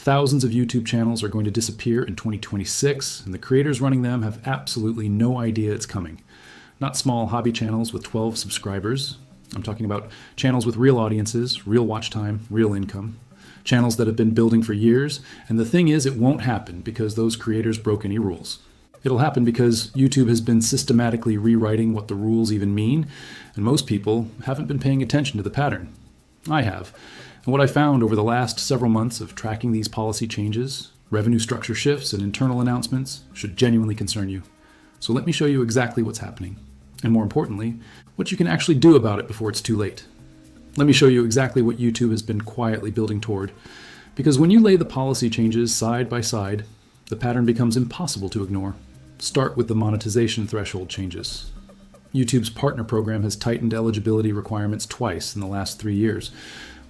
Thousands of YouTube channels are going to disappear in 2026, and the creators running them have absolutely no idea it's coming. Not small hobby channels with 12 subscribers. I'm talking about channels with real audiences, real watch time, real income. Channels that have been building for years, and the thing is, it won't happen because those creators broke any rules. It'll happen because YouTube has been systematically rewriting what the rules even mean, and most people haven't been paying attention to the pattern. I have. And what I found over the last several months of tracking these policy changes, revenue structure shifts, and internal announcements should genuinely concern you. So let me show you exactly what's happening, and more importantly, what you can actually do about it before it's too late. Let me show you exactly what YouTube has been quietly building toward. Because when you lay the policy changes side by side, the pattern becomes impossible to ignore. Start with the monetization threshold changes. YouTube's partner program has tightened eligibility requirements twice in the last 3 years.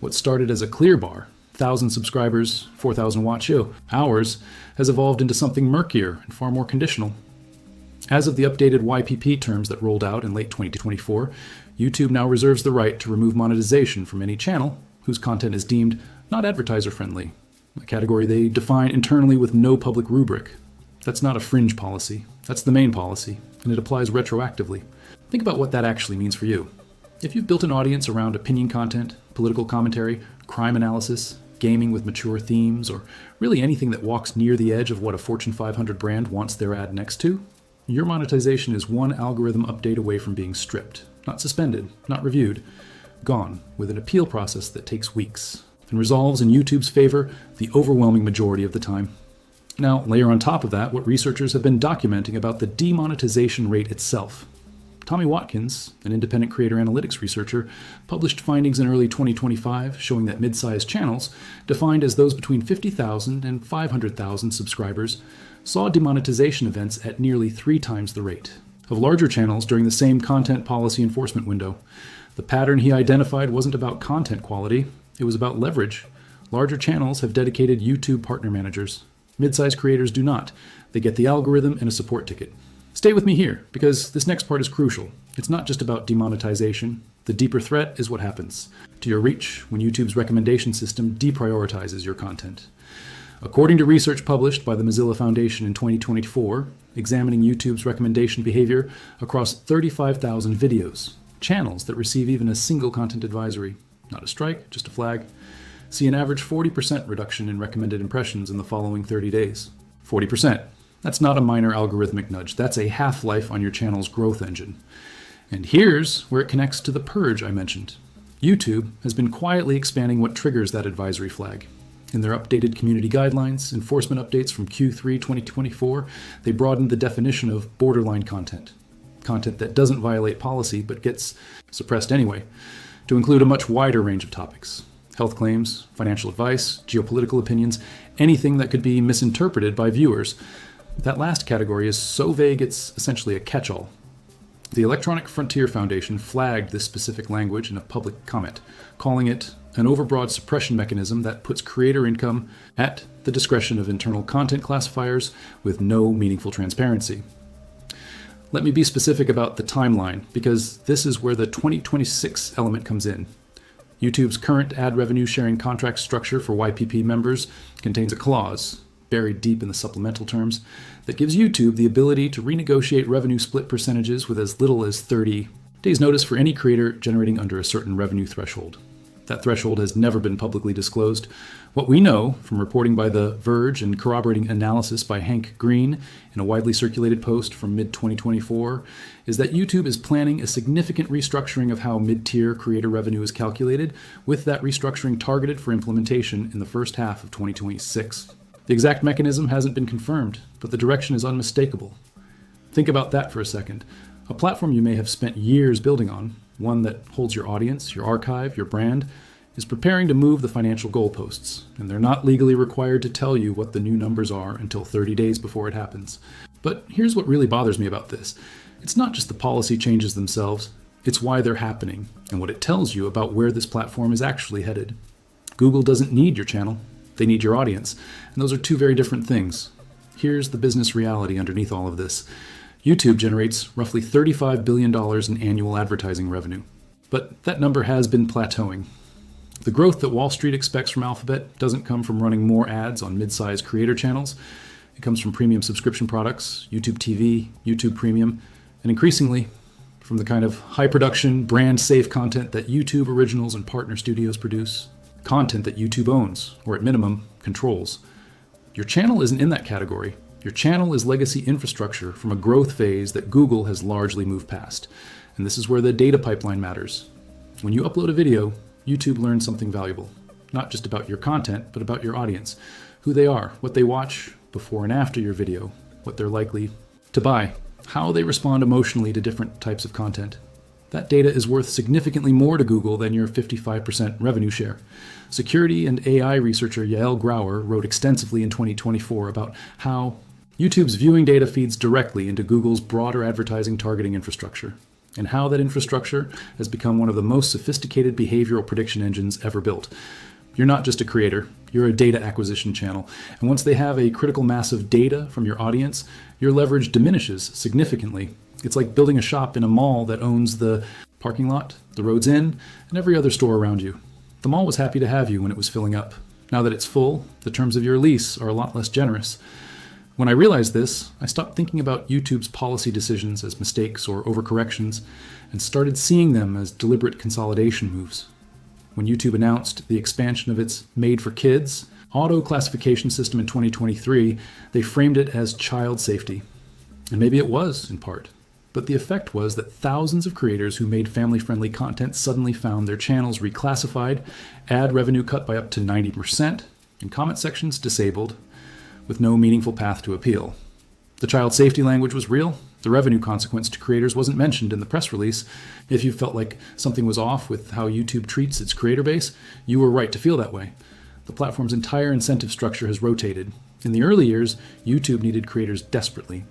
What started as a clear bar, 1,000 subscribers, 4,000 watch hours, has evolved into something murkier and far more conditional. As of the updated YPP terms that rolled out in late 2024, YouTube now reserves the right to remove monetization from any channel whose content is deemed not advertiser-friendly, a category they define internally with no public rubric. That's not a fringe policy. That's the main policy, and it applies retroactively. Think about what that actually means for you. If you've built an audience around opinion content, political commentary, crime analysis, gaming with mature themes, or really anything that walks near the edge of what a Fortune 500 brand wants their ad next to, your monetization is one algorithm update away from being stripped, not suspended, not reviewed, gone with an appeal process that takes weeks and resolves in YouTube's favor the overwhelming majority of the time. Now, layer on top of that what researchers have been documenting about the demonetization rate itself. Tommy Watkins, an independent creator analytics researcher, published findings in early 2025 showing that mid-sized channels, defined as those between 50,000 and 500,000 subscribers, saw demonetization events at nearly 3 times the rate of larger channels during the same content policy enforcement window. The pattern he identified wasn't about content quality, it was about leverage. Larger channels have dedicated YouTube partner managers. Mid-sized creators do not. They get the algorithm and a support ticket. Stay with me here, because this next part is crucial. It's not just about demonetization. The deeper threat is what happens to your reach when YouTube's recommendation system deprioritizes your content. According to research published by the Mozilla Foundation in 2024, examining YouTube's recommendation behavior across 35,000 videos, channels that receive even a single content advisory, not a strike, just a flag, see an average 40% reduction in recommended impressions in the following 30 days. 40%. That's not a minor algorithmic nudge. That's a half-life on your channel's growth engine. And here's where it connects to the purge I mentioned. YouTube has been quietly expanding what triggers that advisory flag. In their updated community guidelines, enforcement updates from Q3 2024, they broadened the definition of borderline content. Content that doesn't violate policy but gets suppressed anyway, to include a much wider range of topics. Health claims, financial advice, geopolitical opinions, anything that could be misinterpreted by viewers. That last category is so vague it's essentially a catch-all. The Electronic Frontier Foundation flagged this specific language in a public comment, calling it an overbroad suppression mechanism that puts creator income at the discretion of internal content classifiers with no meaningful transparency. Let me be specific about the timeline, because this is where the 2026 element comes in. YouTube's current ad revenue sharing contract structure for YPP members contains a clause, buried deep in the supplemental terms, that gives YouTube the ability to renegotiate revenue split percentages with as little as 30 days notice for any creator generating under a certain revenue threshold. That threshold has never been publicly disclosed. What we know from reporting by The Verge and corroborating analysis by Hank Green in a widely circulated post from mid-2024 is that YouTube is planning a significant restructuring of how mid-tier creator revenue is calculated, with that restructuring targeted for implementation in the first half of 2026. The exact mechanism hasn't been confirmed, but the direction is unmistakable. Think about that for a second. A platform you may have spent years building on, one that holds your audience, your archive, your brand, is preparing to move the financial goalposts, and they're not legally required to tell you what the new numbers are until 30 days before it happens. But here's what really bothers me about this. It's not just the policy changes themselves, it's why they're happening, and what it tells you about where this platform is actually headed. Google doesn't need your channel, they need your audience, and those are two very different things. Here's the business reality underneath all of this. YouTube generates roughly $35 billion in annual advertising revenue, but that number has been plateauing. The growth that Wall Street expects from Alphabet doesn't come from running more ads on mid-sized creator channels. It comes from premium subscription products, YouTube TV, YouTube Premium, and increasingly from the kind of high-production, brand-safe content that YouTube originals and partner studios produce. Content that YouTube owns, or at minimum, controls. Your channel isn't in that category. Your channel is legacy infrastructure from a growth phase that Google has largely moved past. And this is where the data pipeline matters. When you upload a video, YouTube learns something valuable. Not just about your content, but about your audience. Who they are, what they watch before and after your video, what they're likely to buy, how they respond emotionally to different types of content. That data is worth significantly more to Google than your 55% revenue share. Security and AI researcher Yael Grauer wrote extensively in 2024 about how YouTube's viewing data feeds directly into Google's broader advertising targeting infrastructure, and how that infrastructure has become one of the most sophisticated behavioral prediction engines ever built. You're not just a creator, you're a data acquisition channel. And once they have a critical mass of data from your audience, your leverage diminishes significantly. It's like building a shop in a mall that owns the parking lot, the roads in, and every other store around you. The mall was happy to have you when it was filling up. Now that it's full, the terms of your lease are a lot less generous. When I realized this, I stopped thinking about YouTube's policy decisions as mistakes or overcorrections and started seeing them as deliberate consolidation moves. When YouTube announced the expansion of its Made for Kids auto classification system in 2023, they framed it as child safety. And maybe it was, in part. But the effect was that thousands of creators who made family-friendly content suddenly found their channels reclassified, ad revenue cut by up to 90%, and comment sections disabled, with no meaningful path to appeal. The child safety language was real. The revenue consequence to creators wasn't mentioned in the press release. If you felt like something was off with how YouTube treats its creator base, you were right to feel that way. The platform's entire incentive structure has rotated. In the early years, YouTube needed creators desperately.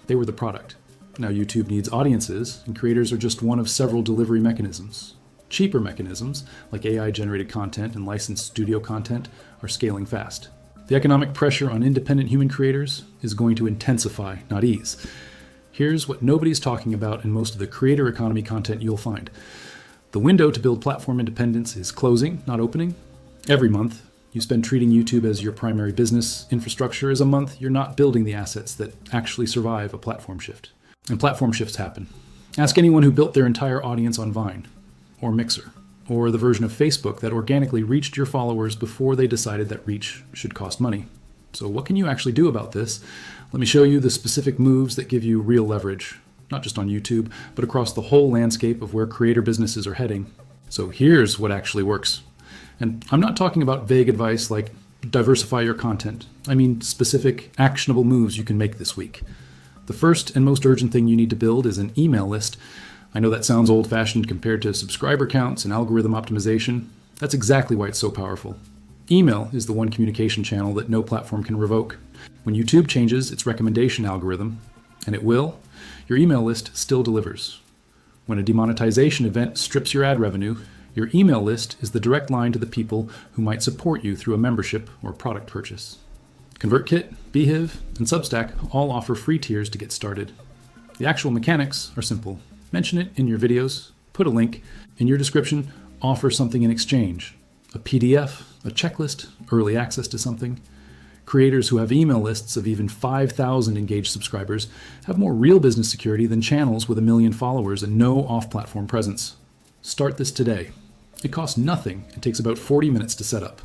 They were the product. Now YouTube needs audiences, and creators are just one of several delivery mechanisms. Cheaper mechanisms, like AI-generated content and licensed studio content, are scaling fast. The economic pressure on independent human creators is going to intensify, not ease. Here's what nobody's talking about in most of the creator economy content you'll find. The window to build platform independence is closing, not opening. Every month, you spend treating YouTube as your primary business infrastructure is a month you're not building the assets that actually survive a platform shift. And platform shifts happen. Ask anyone who built their entire audience on Vine, or Mixer, or the version of Facebook that organically reached your followers before they decided that reach should cost money. So what can you actually do about this? Let me show you the specific moves that give you real leverage, not just on YouTube, but across the whole landscape of where creator businesses are heading. So here's what actually works. And I'm not talking about vague advice like diversify your content. I mean specific, actionable moves you can make this week. The first and most urgent thing you need to build is an email list. I know that sounds old-fashioned compared to subscriber counts and algorithm optimization. That's exactly why it's so powerful. Email is the one communication channel that no platform can revoke. When YouTube changes its recommendation algorithm, and it will, your email list still delivers. When a demonetization event strips your ad revenue, your email list is the direct line to the people who might support you through a membership or product purchase. ConvertKit, Beehive, and Substack all offer free tiers to get started. The actual mechanics are simple. Mention it in your videos, put a link, in your description, offer something in exchange. A PDF, a checklist, early access to something. Creators who have email lists of even 5,000 engaged subscribers have more real business security than channels with 1 million followers and no off-platform presence. Start this today. It costs nothing and takes about 40 minutes to set up.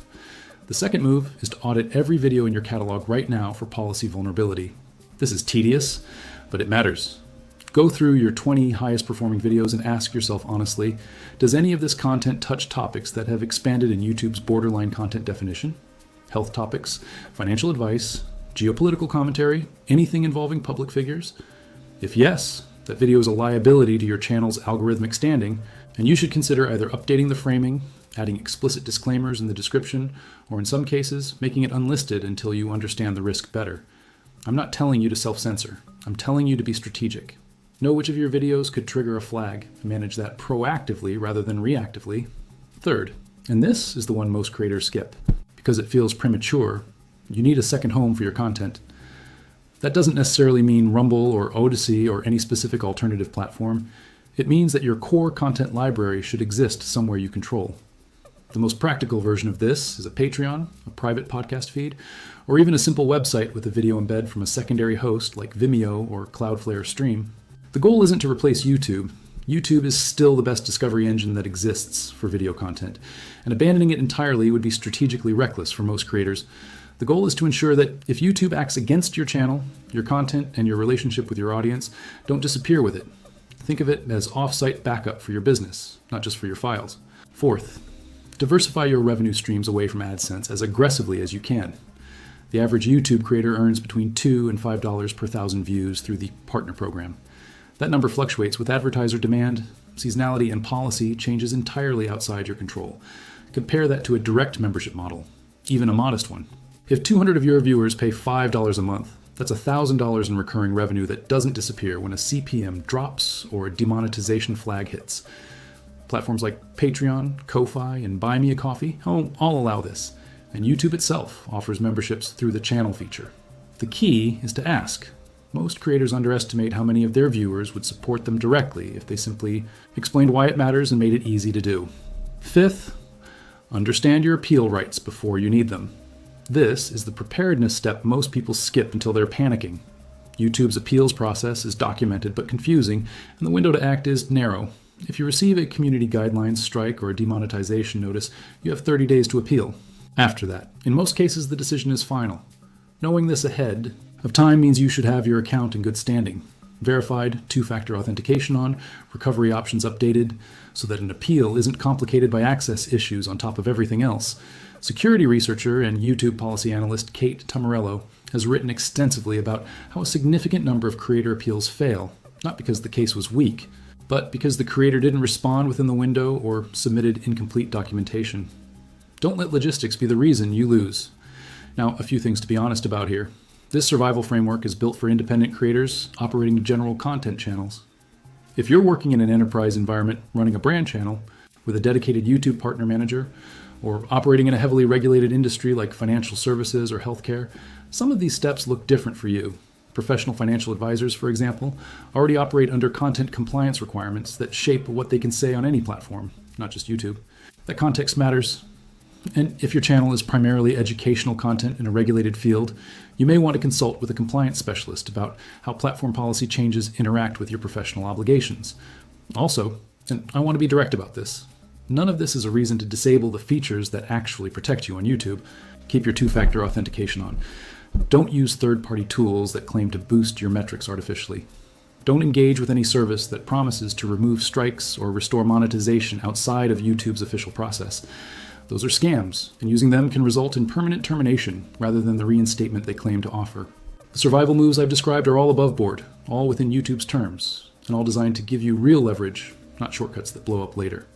The second move is to audit every video in your catalog right now for policy vulnerability. This is tedious, but it matters. Go through your 20 highest performing videos and ask yourself honestly, does any of this content touch topics that have expanded in YouTube's borderline content definition? Health topics, financial advice, geopolitical commentary, anything involving public figures? If yes, that video is a liability to your channel's algorithmic standing, and you should consider either updating the framing, adding explicit disclaimers in the description, or in some cases, making it unlisted until you understand the risk better. I'm not telling you to self-censor. I'm telling you to be strategic. Know which of your videos could trigger a flag, and manage that proactively rather than reactively. Third, and this is the one most creators skip, because it feels premature, you need a second home for your content. That doesn't necessarily mean Rumble or Odyssey or any specific alternative platform. It means that your core content library should exist somewhere you control. The most practical version of this is a Patreon, a private podcast feed, or even a simple website with a video embed from a secondary host like Vimeo or Cloudflare Stream. The goal isn't to replace YouTube. YouTube is still the best discovery engine that exists for video content, and abandoning it entirely would be strategically reckless for most creators. The goal is to ensure that if YouTube acts against your channel, your content, and your relationship with your audience don't disappear with it. Think of it as off-site backup for your business, not just for your files. Fourth, diversify your revenue streams away from AdSense as aggressively as you can. The average YouTube creator earns between $2 and $5 per thousand views through the partner program. That number fluctuates with advertiser demand, seasonality, and policy changes entirely outside your control. Compare that to a direct membership model, even a modest one. If 200 of your viewers pay $5 a month, that's $1,000 in recurring revenue that doesn't disappear when a CPM drops or a demonetization flag hits. Platforms like Patreon, Ko-Fi, and Buy Me a Coffee all allow this, and YouTube itself offers memberships through the channel feature. The key is to ask. Most creators underestimate how many of their viewers would support them directly if they simply explained why it matters and made it easy to do. Fifth, understand your appeal rights before you need them. This is the preparedness step most people skip until they're panicking. YouTube's appeals process is documented but confusing, and the window to act is narrow. If you receive a community guidelines strike or a demonetization notice, you have 30 days to appeal. After that, in most cases, the decision is final. Knowing this ahead of time means you should have your account in good standing, verified, two-factor authentication on, recovery options updated, so that an appeal isn't complicated by access issues on top of everything else. Security researcher and YouTube policy analyst Kate Tomarello has written extensively about how a significant number of creator appeals fail, not because the case was weak, but because the creator didn't respond within the window or submitted incomplete documentation. Don't let logistics be the reason you lose. Now, a few things to be honest about here. This survival framework is built for independent creators operating general content channels. If you're working in an enterprise environment running a brand channel with a dedicated YouTube partner manager, or operating in a heavily regulated industry like financial services or healthcare, some of these steps look different for you. Professional financial advisors, for example, already operate under content compliance requirements that shape what they can say on any platform, not just YouTube. That context matters. And if your channel is primarily educational content in a regulated field, you may want to consult with a compliance specialist about how platform policy changes interact with your professional obligations. Also, and I want to be direct about this, none of this is a reason to disable the features that actually protect you on YouTube. Keep your two-factor authentication on. Don't use third-party tools that claim to boost your metrics artificially. Don't engage with any service that promises to remove strikes or restore monetization outside of YouTube's official process. Those are scams, and using them can result in permanent termination rather than the reinstatement they claim to offer. The survival moves I've described are all above board, all within YouTube's terms, and all designed to give you real leverage, not shortcuts that blow up later.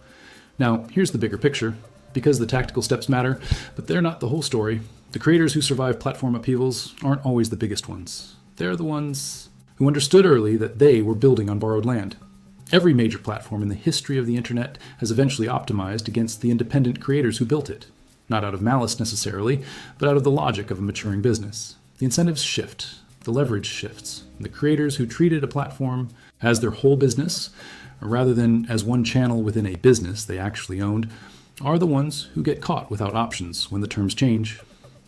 Now, here's the bigger picture. Because the tactical steps matter, but they're not the whole story. The creators who survive platform upheavals aren't always the biggest ones. They're the ones who understood early that they were building on borrowed land. Every major platform in the history of the internet has eventually optimized against the independent creators who built it. Not out of malice necessarily, but out of the logic of a maturing business. The incentives shift, the leverage shifts, and the creators who treated a platform as their whole business, rather than as one channel within a business they actually owned, are the ones who get caught without options when the terms change.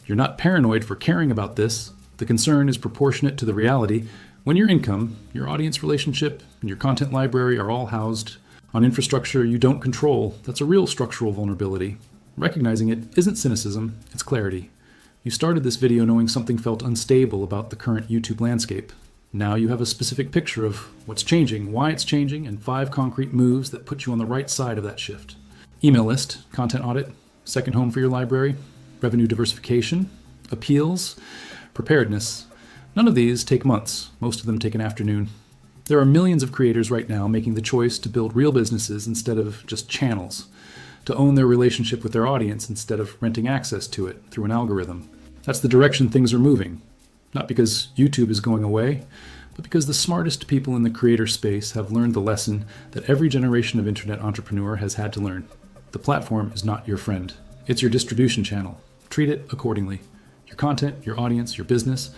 You're not paranoid for caring about this. The concern is proportionate to the reality. When your income, your audience relationship, and your content library are all housed on infrastructure you don't control, that's a real structural vulnerability. Recognizing it isn't cynicism, it's clarity. You started this video knowing something felt unstable about the current YouTube landscape. Now you have a specific picture of what's changing, why it's changing, and 5 concrete moves that put you on the right side of that shift. Email list, content audit, second home for your library, revenue diversification, appeals, preparedness. None of these take months. Most of them take an afternoon. There are millions of creators right now making the choice to build real businesses instead of just channels, to own their relationship with their audience instead of renting access to it through an algorithm. That's the direction things are moving. Not because YouTube is going away, but because the smartest people in the creator space have learned the lesson that every generation of internet entrepreneur has had to learn. The platform is not your friend. It's your distribution channel. Treat it accordingly. Your content, your audience, your business,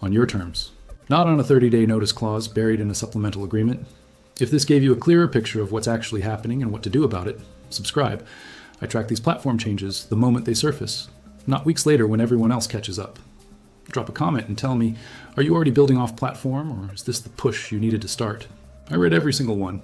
on your terms. Not on a 30-day notice clause buried in a supplemental agreement. If this gave you a clearer picture of what's actually happening and what to do about it, subscribe. I track these platform changes the moment they surface, not weeks later when everyone else catches up. Drop a comment and tell me, are you already building off platform, or is this the push you needed to start? I read every single one.